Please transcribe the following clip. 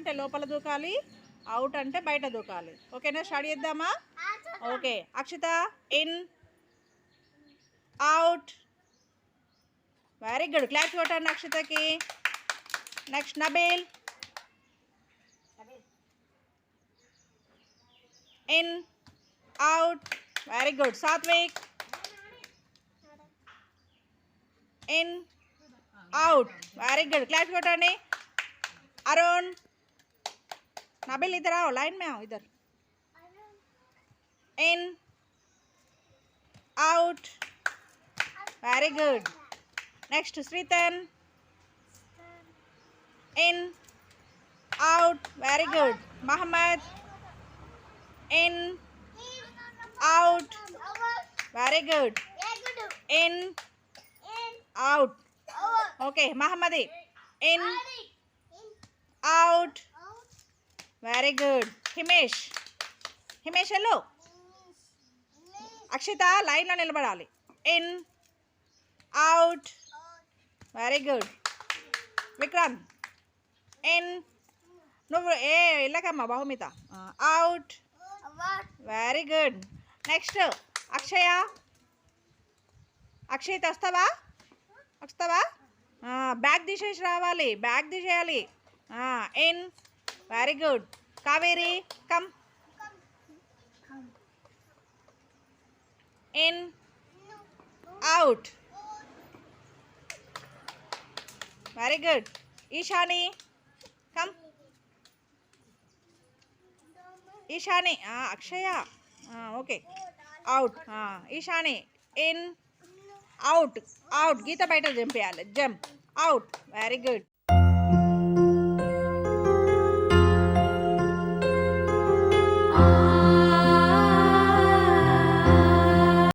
అంటే లోపల దూకాలి, అవుట్ అంటే బయట దూకాలి. ఓకేనా? స్టార్ట్ చేద్దామా? Okay. Akshita in, out. Very good. Claps కొట్టండి అక్షితకి. Next Nabeel. In, out. Very good. Satvik in, out. Very good. Clap कोटंडी. अरुण, नबील इधर आओ, लाइन में आओ इधर. In, out. Very good. Next Shritan. In, out. Very good. Mohammed. In, out. Very good. In, out. Okay. Mohammadi in, out. Very good. Himesh, Himesh వెళ్ళు. అక్షిత లైన్లో నిలబడాలి. In, out. Very good. Vikrant in, నువ్వు వెళ్ళకమ్మా Bahumita. Out. Very good. Next Akshaya. Akshay వస్తావా? బ్యాగ్ తీసేసి రావాలి, బ్యాగ్ తీసేయాలి. In. Very good. Kaveri come. In, out. Very good. Eshani come. Eshani. Akshaya okay. Out. Eshani in, out. Out. Geeta బయట జంపేయాలి. జంప్. అవుట్. Very good.